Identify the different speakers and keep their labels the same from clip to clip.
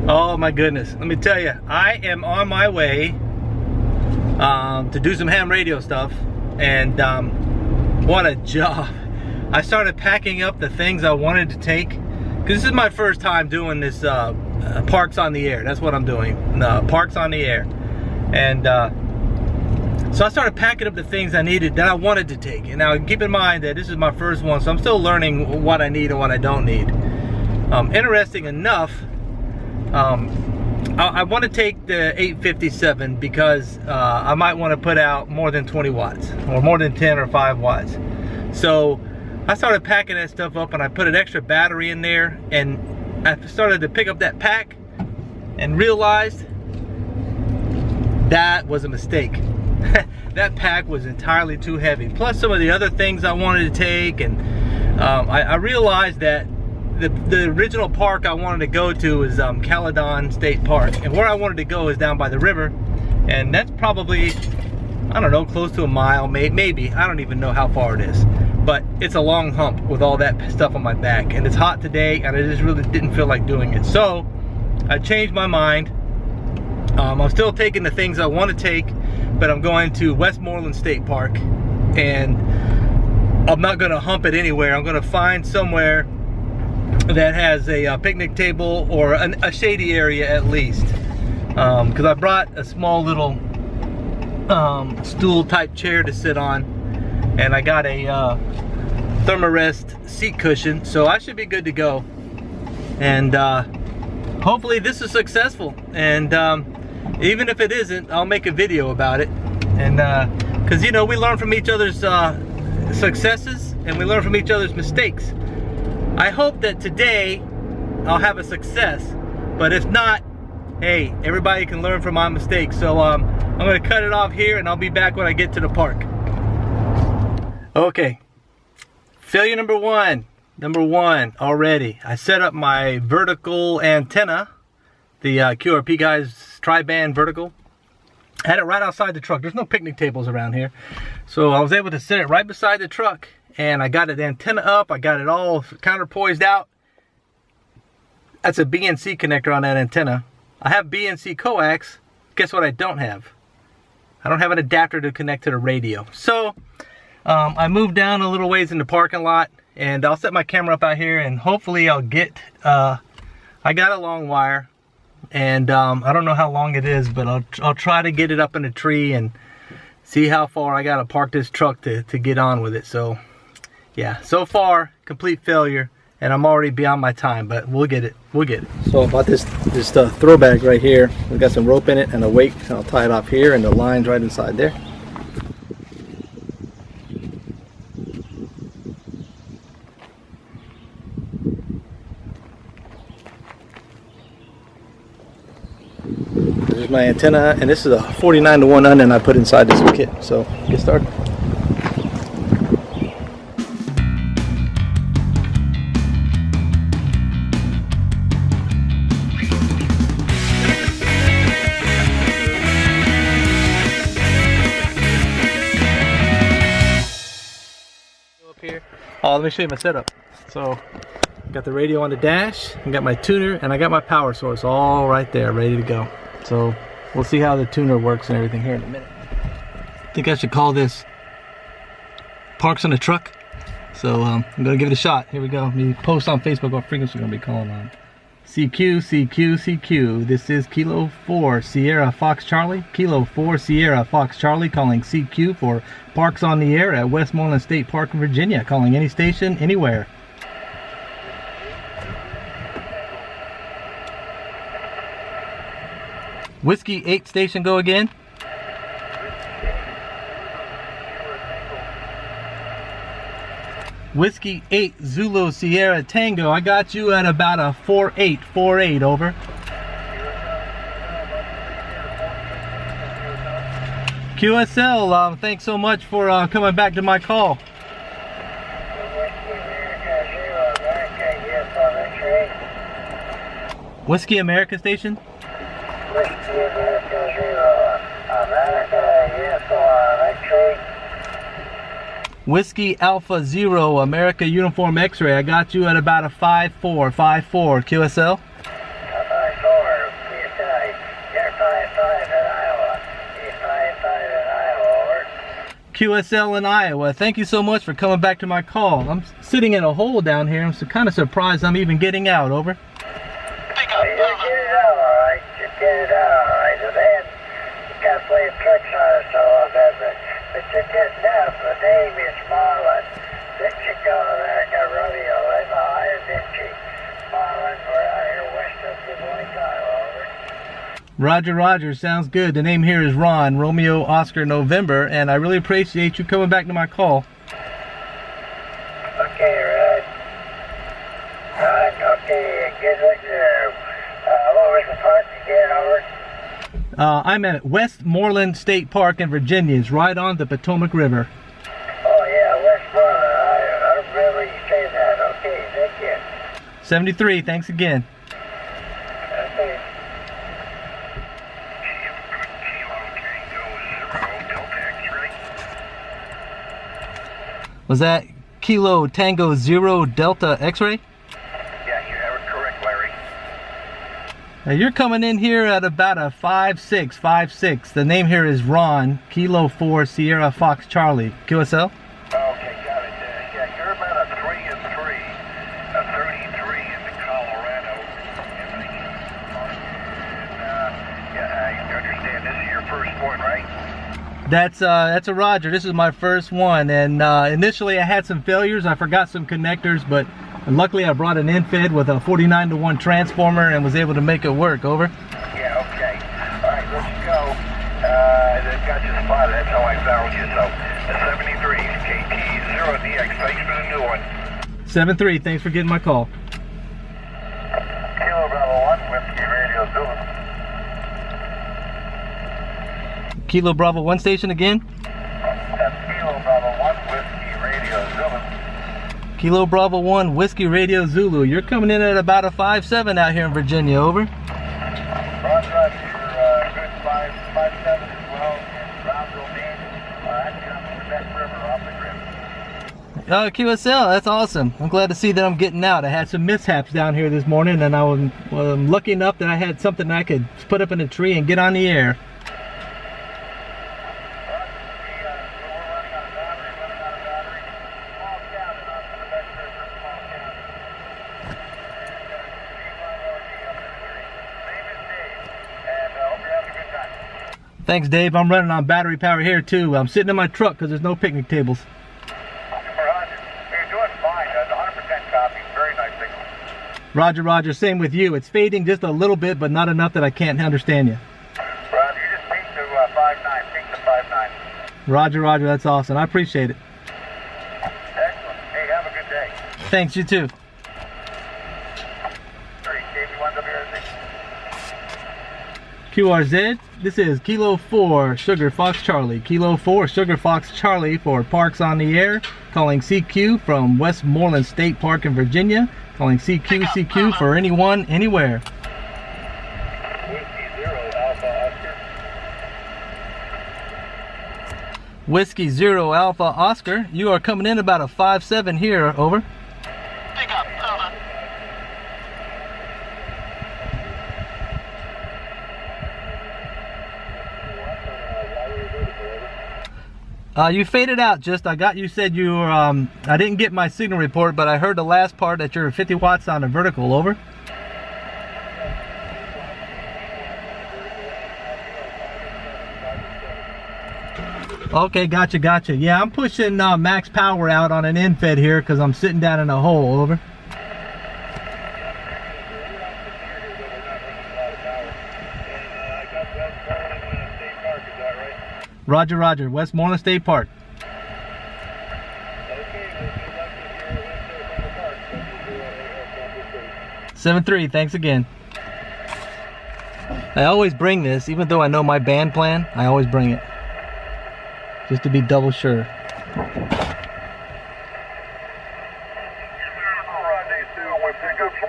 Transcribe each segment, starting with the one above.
Speaker 1: Oh my goodness, let me tell you, I am on my way to do some ham radio stuff, and what a job. I started packing up the things I wanted to take, because this is my first time doing this Parks on the Air. That's what I'm doing, Parks on the Air. And so I started packing up the things I needed, that I wanted to take. And now keep in mind that this is my first one, so I'm still learning what I need and what I don't need. Interesting enough, I want to take the 857 because I might want to put out more than 20 watts or more than 10 or 5 watts. So I started packing that stuff up, and I put an extra battery in there, and I started to pick up that pack and realized that was a mistake. That pack was entirely too heavy, plus some of the other things I wanted to take. And I realized that the original park I wanted to go to is Caledon State Park, and where I wanted to go is down by the river, and that's probably, I don't know, close to a mile, maybe. I don't even know how far it is, but it's a long hump with all that stuff on my back, and it's hot today, and I just really didn't feel like doing it. So I changed my mind. I'm still taking the things I want to take, but I'm going to Westmoreland State Park, and I'm not going to hump it anywhere. I'm going to find somewhere that has a picnic table or a shady area at least, because I brought a small little stool type chair to sit on, and I got a Thermarest seat cushion, so I should be good to go. And hopefully this is successful, and even if it isn't, I'll make a video about it. And because, you know, we learn from each other's successes, and we learn from each other's mistakes. I hope that today I'll have a success, but if not, hey, everybody can learn from my mistakes. So I'm gonna cut it off here, and I'll be back when I get to the park. Okay, failure number one already. I set up my vertical antenna, the QRP guys tri-band vertical. I had it right outside the truck. There's no picnic tables around here, so I was able to set it right beside the truck, and I got the antenna up. I got it all counterpoised out. That's a BNC connector on that antenna. I have BNC coax. Guess what I don't have? I don't have an adapter to connect to the radio. So I moved down a little ways in the parking lot, and I'll set my camera up out here, and hopefully I'll get, I got a long wire, and I don't know how long it is, but I'll try to get it up in a tree and see how far I gotta park this truck to get on with it. So yeah, so far complete failure, and I'm already beyond my time, but we'll get it. So about this throw bag right here, we got some rope in it and a weight, and I'll tie it off here, and the line's right inside there. There's my antenna, and this is a 49-to-1 onion I put inside this kit. So get started. Up here. Oh, let me show you my setup. So got the radio on the dash, I got my tuner, and I got my power source all right there, ready to go. So we'll see how the tuner works and everything here in a minute. I think I should call this Parks on the Truck. So I'm gonna give it a shot. Here we go. Let me post on Facebook what frequency we're gonna be calling on. CQ, CQ, CQ. This is Kilo 4 Sierra Fox Charlie. Kilo 4 Sierra Fox Charlie calling CQ for Parks on the Air at Westmoreland State Park, Virginia. Calling any station, anywhere. Whiskey 8 station, go again. Whiskey 8 Zulu Sierra Tango, I got you at about a 4848, over. QSL, thanks so much for coming back to my call. Whiskey America station? Whiskey Alpha Zero America Uniform X-Ray, I got you at about a 5454 QSL. 54,
Speaker 2: E55 in Iowa. E55 in Iowa, over.
Speaker 1: QSL in Iowa. Thank you so much for coming back to my call. I'm sitting in a hole down here. I'm kind of surprised I'm even getting out. Over.
Speaker 2: Pick up. You get it out, all right. You get it out, all right. The man got to play tricks on us so long, but you're getting out. The name is Marlin. Didn't you go there? Got rodeo right behind her, didn't you? Marlin, we're out here west of Des Moines, Iowa, over.
Speaker 1: Roger, Roger. Sounds good. The name here is Ron, Romeo, Oscar, November, and I really appreciate you coming back to my call.
Speaker 2: Okay, Ron. Ron, okay, good luck there. What was the park again, over?
Speaker 1: I'm at Westmoreland State Park in Virginia. It's right on the Potomac River.
Speaker 2: Oh, yeah, Westmoreland. I remember you saying that. Okay, thank you.
Speaker 1: 73. Thanks again.
Speaker 2: Okay.
Speaker 1: Was that Kilo Tango Zero Delta X-ray?
Speaker 2: Yeah, you have it correct, Larry.
Speaker 1: Now you're coming in here at about a 5'6". The name here is Ron, Kilo 4 Sierra Fox Charlie. QSL?
Speaker 2: Okay, got it. Yeah, you're about a 3 and 3, a 33 in the Colorado. Yeah, you understand this is your first one, right?
Speaker 1: That's a Roger. This is my first one, and initially I had some failures. I forgot some connectors, but luckily I brought an infed with a 49-to-1 transformer and was able to make it work. Over.
Speaker 2: Yeah, okay. All right, let's go. They've got you spotted. That's how I found you. So, the 73 KT0DX. Thanks for the new one.
Speaker 1: 7-3. Thanks for getting my call.
Speaker 2: Kilo Bravo 1, Whiskey Radio Zulu.
Speaker 1: Kilo Bravo 1 station again.
Speaker 2: That's Kilo Bravo 1, Whiskey Radio Zulu.
Speaker 1: Kilo Bravo 1 Whiskey Radio Zulu. You're coming in at about a 5'7" out here in Virginia. Over.
Speaker 2: Roger, you're good 5'7" as well. Brownsville, Maine. Actually, on the Quebec River off the grid.
Speaker 1: QSL, that's awesome. I'm glad to see that I'm getting out. I had some mishaps down here this morning, and I was lucky enough that I had something I could put up in a tree and get on the air. Thanks, Dave. I'm running on battery power here, too. I'm sitting in my truck because there's no picnic tables.
Speaker 2: Roger. You're doing fine. 100% copy. Very nice signal.
Speaker 1: Roger, Roger. Same with you. It's fading just a little bit, but not enough that I can't understand you.
Speaker 2: Roger, you just peaked to 5'9". Peaked to 5'9".
Speaker 1: Roger, Roger. That's awesome. I appreciate it.
Speaker 2: Excellent. Hey, have a good day.
Speaker 1: Thanks, you too. QRZ, this is Kilo 4 Sugar Fox Charlie. Kilo 4 Sugar Fox Charlie for Parks on the Air. Calling CQ from Westmoreland State Park in Virginia. Calling CQ for anyone, anywhere. Whiskey 0 Alpha Oscar. You are coming in about a 5'7" here. Over.
Speaker 2: Pick up. Over.
Speaker 1: You faded out. You said you were, I didn't get my signal report, but I heard the last part that you're 50 watts on the vertical. Over. Okay, gotcha. Yeah, I'm pushing max power out on an infed here because I'm sitting down in a hole. Over. Roger, Westmoreland State Park. 7-3, thanks again. I always bring this, even though I know my band plan, I always bring it. Just to be double sure.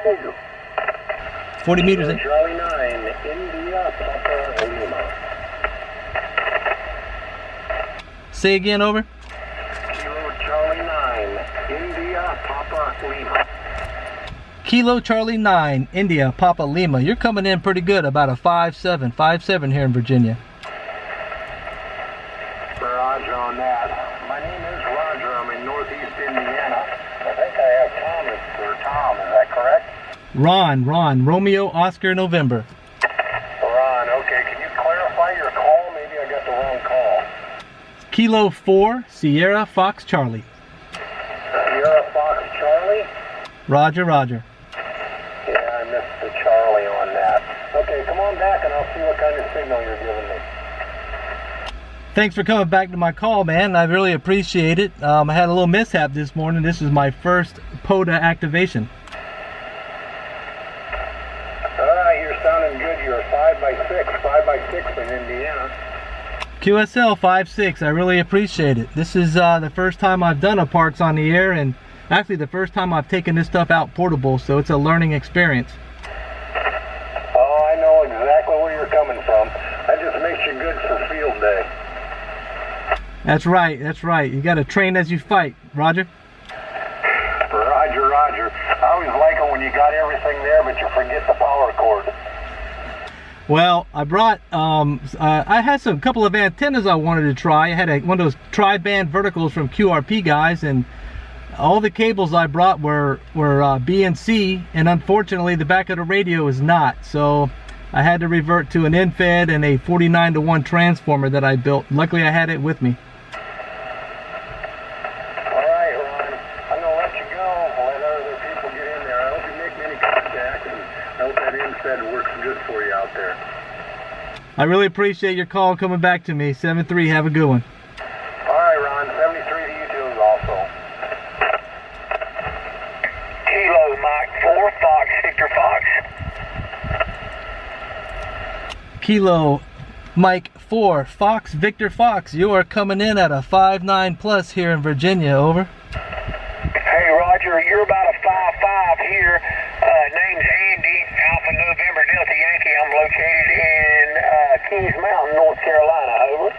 Speaker 2: Rendezvous.
Speaker 1: 40 meters in.
Speaker 2: Charlie 9, India, Papa, Lima.
Speaker 1: Say again, over.
Speaker 2: Kilo Charlie 9, India, Papa, Lima.
Speaker 1: Kilo Charlie 9, India, Papa Lima. You're coming in pretty good, about a 5'7", 5'7" here in Virginia.
Speaker 2: Roger on that. My name is Roger. I'm in Northeast Indiana. I think I have Thomas or Tom. Is that correct?
Speaker 1: Ron, Romeo, Oscar, November.
Speaker 2: Ron, okay. Can you clarify your call? Maybe I got the wrong call.
Speaker 1: Kilo 4, Sierra, Fox, Charlie.
Speaker 2: Sierra, Fox, Charlie?
Speaker 1: Roger.
Speaker 2: Yeah, I missed the Charlie on that. Okay, come on back and I'll see what kind of signal you're giving me.
Speaker 1: Thanks for coming back to my call, man. I really appreciate it. I had a little mishap this morning. This is my first POTA activation.
Speaker 2: Alright, you're sounding good. You're 5x6 in Indiana.
Speaker 1: QSL 5'6", I really appreciate it. This is the first time I've done a Parks on the Air, and actually the first time I've taken this stuff out portable, so it's a learning experience.
Speaker 2: Oh, I know exactly where you're coming from. That just makes you good for field day.
Speaker 1: That's right. You got to train as you fight, Roger.
Speaker 2: Roger. I always like it when you got everything there, but you forget the power cord.
Speaker 1: Well, I brought, I had a couple of antennas I wanted to try. I had one of those tri-band verticals from QRP guys, and all the cables I brought were B and C, and unfortunately the back of the radio is not. So I had to revert to an in-fed and a 49-to-1 transformer that I built. Luckily I had it with me. I really appreciate your call coming back to me. 7-3, have a good one.
Speaker 2: Alright, Ron, 73 to you too also. Kilo Mike 4, Fox, Victor Fox.
Speaker 1: Kilo Mike 4, Fox, Victor Fox. You are coming in at a 5'9" plus here in Virginia, over.
Speaker 2: Hey Roger, you're about a 5'5" here. Name's Andy, Alpha November Delta Yankee. I'm located in Keys Mountain, North Carolina, over.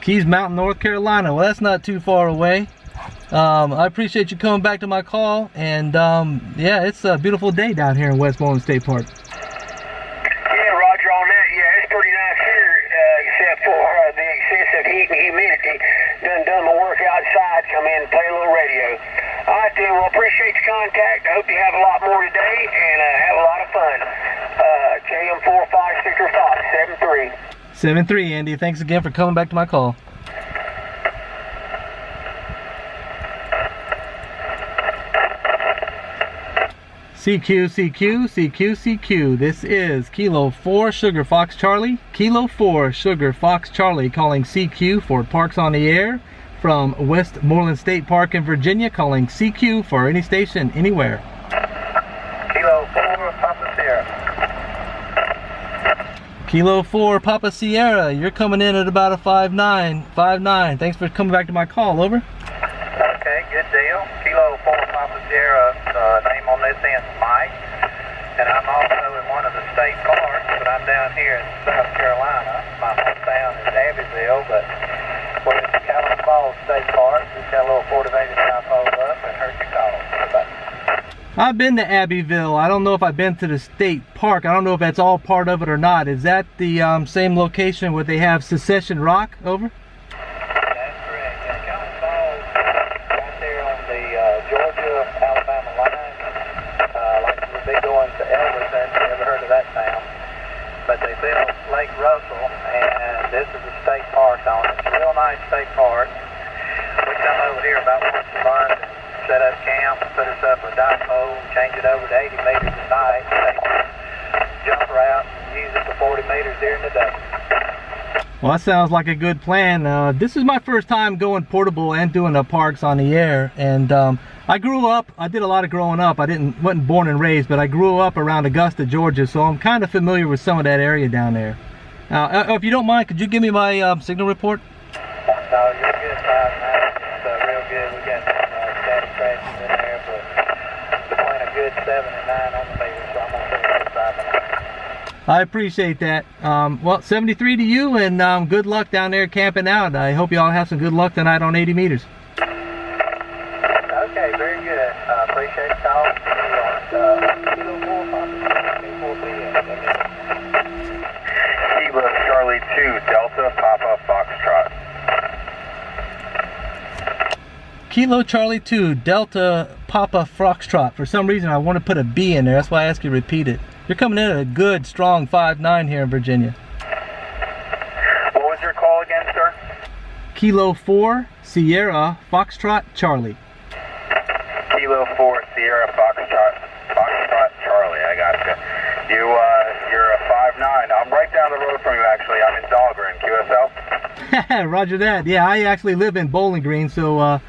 Speaker 1: Keys Mountain, North Carolina. Well, that's not too far away. I appreciate you coming back to my call, and yeah, it's a beautiful day down here in Westmoreland State Park.
Speaker 2: Yeah, Roger, on that, yeah, it's pretty nice here, except for the excessive heat and humidity. Done my work outside, come in and play a little radio. All right, then, well, appreciate the contact. I hope you have a lot more today and have a lot of fun. KM4 Fox, Victor Fox, 7-3.
Speaker 1: 7-3, Andy. Thanks again for coming back to my call. CQ. This is Kilo 4 Sugar Fox Charlie. Kilo 4 Sugar Fox Charlie calling CQ for Parks on the Air from Westmoreland State Park in Virginia, calling CQ for any station anywhere.
Speaker 2: Kilo 4 Papa Sierra.
Speaker 1: Kilo 4 Papa Sierra, you're coming in at about a 5'9". Thanks for coming back to my call, over.
Speaker 2: Okay, good deal. Kilo 4 Papa Sierra, name on this end's Mike. And I'm also in one of the state parks, but I'm down here in South Carolina. My hometown is Abbeville, but we're in the Calhoun Falls State Park. Just got a little 4-division I pulled up and heard your call.
Speaker 1: I've been to Abbeville. I don't know if I've been to the state park. I don't know if that's all part of it or not. Is that the same location where they have Secession Rock, over?
Speaker 2: That's correct. Yeah, Calhoun Falls, right there on the Georgia-Alabama line. Like we'd be going to Elberton. You ever heard of that town? But they built Lake Russell, and this is a state park on it. It's a real nice state park. We come over here about once a month and set up camp, put us up a dipole, change it over to 80 meters a night, take jump route, and use it for 40 meters during the day.
Speaker 1: Well, that sounds like a good plan. This is my first time going portable and doing the Parks on the Air, and I grew up, I did a lot of growing up. I wasn't born and raised, but I grew up around Augusta, Georgia, so I'm kind of familiar with some of that area down there. If you don't mind, could you give me my signal report?
Speaker 2: No, you're good, man. It's real good. We got some static crashes in there, but between a good 7 and 9 on the meter, so I'm going to say it's 5 and 9.
Speaker 1: I appreciate that. Well, 73 to you, and good luck down there camping out. I hope you all have some good luck tonight on 80 meters.
Speaker 2: Okay, very good.
Speaker 1: Kilo Charlie 2 Delta Papa Foxtrot. For some reason I want to put a B in there. That's why I asked you to repeat it. You're coming in at a good strong 5'9" here in Virginia.
Speaker 3: What was your call again, sir?
Speaker 1: Kilo 4 Sierra Foxtrot Charlie.
Speaker 3: Kilo 4 Sierra Foxtrot Charlie. I gotcha. You're a 5'9". I'm right down the road from you, actually. I'm in Dogger in QSL.
Speaker 1: Roger that. Yeah, I actually live in Bowling Green, so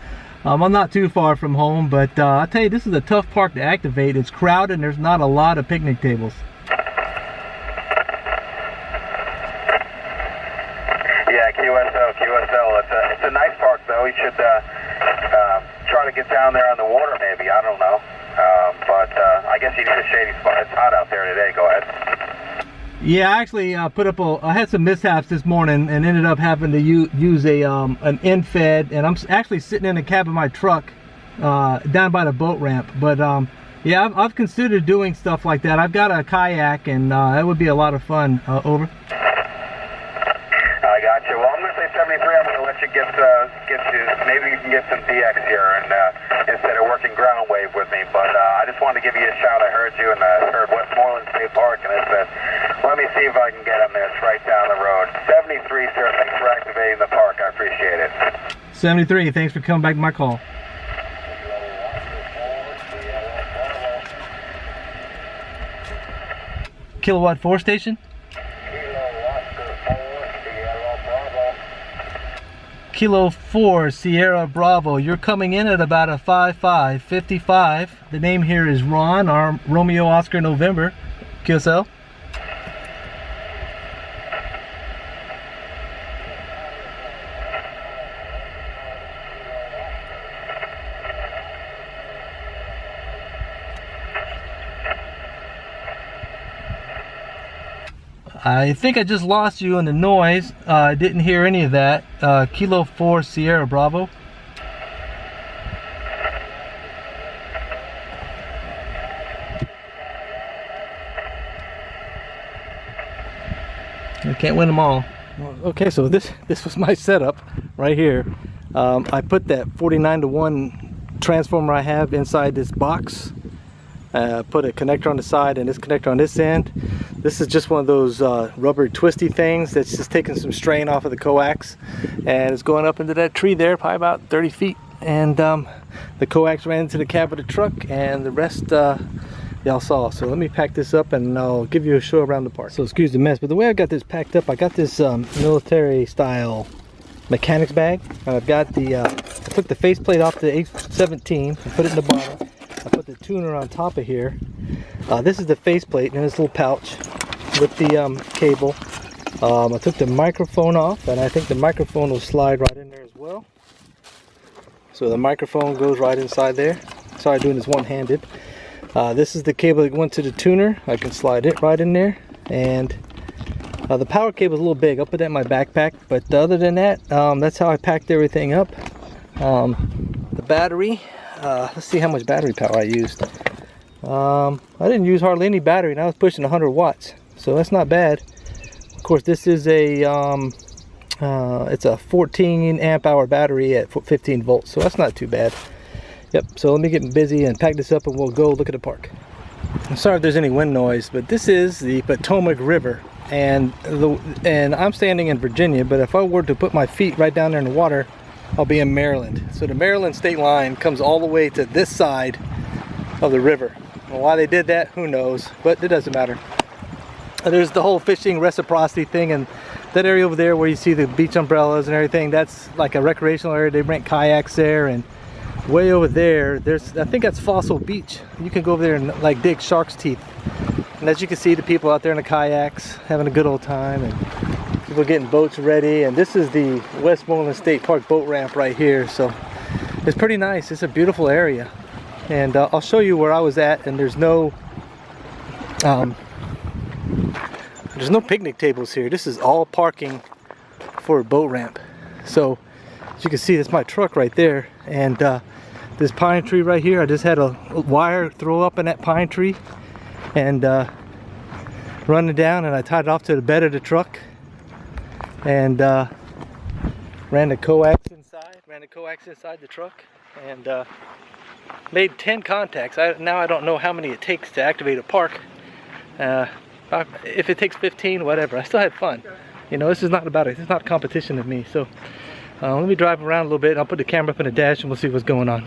Speaker 1: I'm not too far from home, but I'll tell you, this is a tough park to activate. It's crowded and there's not a lot of picnic tables.
Speaker 3: Yeah, QSL. It's a nice park, though. You should try to get down there on the water, maybe. I don't know. But I guess you need a shady spot. It's hot out there today. Go ahead.
Speaker 1: Yeah, I actually I had some mishaps this morning and ended up having to use an end fed, and I'm actually sitting in the cab of my truck down by the boat ramp. But yeah, I've considered doing stuff like that. I've got a kayak, and that would be a lot of fun. Over.
Speaker 3: I got you. Well, I'm going to say 73. I'm going to let you get you. Maybe you can get some DX here, and instead of working ground wave with me. But I just wanted to give you a shout. I heard you, and I heard Westmoreland State Park, and I said, let me see if I can get him there. It's right down the road. 73, sir. Thanks for activating the park. I appreciate it.
Speaker 1: 73. Thanks for coming back to my call. Kilowatt 4 station. Kilo 4 Sierra Bravo. You're coming in at about a 5'5", 55. The name here is Ron, our Romeo Oscar November, QSL. I think I just lost you in the noise. I didn't hear any of that. Kilo 4 Sierra Bravo. I can't win them all. Okay, so this was my setup right here. I put that 49-to-1 transformer I have inside this box. Put a connector on the side and this connector on this end. This is just one of those rubber twisty things that's just taking some strain off of the coax, and it's going up into that tree there, probably about 30 feet. And the coax ran into the cab of the truck, and the rest y'all saw. So let me pack this up and I'll give you a show around the park. So excuse the mess, but the way I got this packed up, I got this military style mechanics bag. I've got the I took the faceplate off the H17 and put it in the bottom. I put the tuner on top of here. This is the faceplate in this little pouch with the cable. I took the microphone off, and I think the microphone will slide right in there as well. So the microphone goes right inside there. Sorry, doing this one-handed. This is the cable that went to the tuner. I can slide it right in there. And the power cable is a little big. I'll put that in my backpack. But other than that, that's how I packed everything up. The battery. Let's see how much battery power I used. I didn't use hardly any battery, and I was pushing 100 watts, so that's not bad. Of course, this is a it's a 14 amp hour battery at 15 volts, so that's not too bad. Yep, so let me get busy and pack this up and we'll go look at the park. I'm sorry if there's any wind noise, but this is the Potomac River, and I'm standing in Virginia, but if I were to put my feet right down there in the water, I'll be in Maryland. So the Maryland state line comes all the way to this side of the river. Well, why they did that, who knows, but it doesn't matter. There's the whole fishing reciprocity thing, and that area over there where you see the beach umbrellas and everything, that's like a recreational area. They rent kayaks there, and way over there, I think that's Fossil Beach. You can go over there and like dig shark's teeth. And as you can see, the people out there in the kayaks having a good old time, and people getting boats ready. And this is the Westmoreland State Park boat ramp right here, so it's pretty nice. It's a beautiful area, and I'll show you where I was at. And there's no picnic tables here. This is all parking for a boat ramp. So as you can see, that's my truck right there, and this pine tree right here, I just had a wire throw up in that pine tree and run it down, and I tied it off to the bed of the truck and ran the coax inside the truck. and made 10 contacts. Now I don't know how many it takes to activate a park. If it takes 15, whatever. I still had fun. You know, this is not about it. It's not competition to me. So let me drive around a little bit. I'll put the camera up in the dash and we'll see what's going on.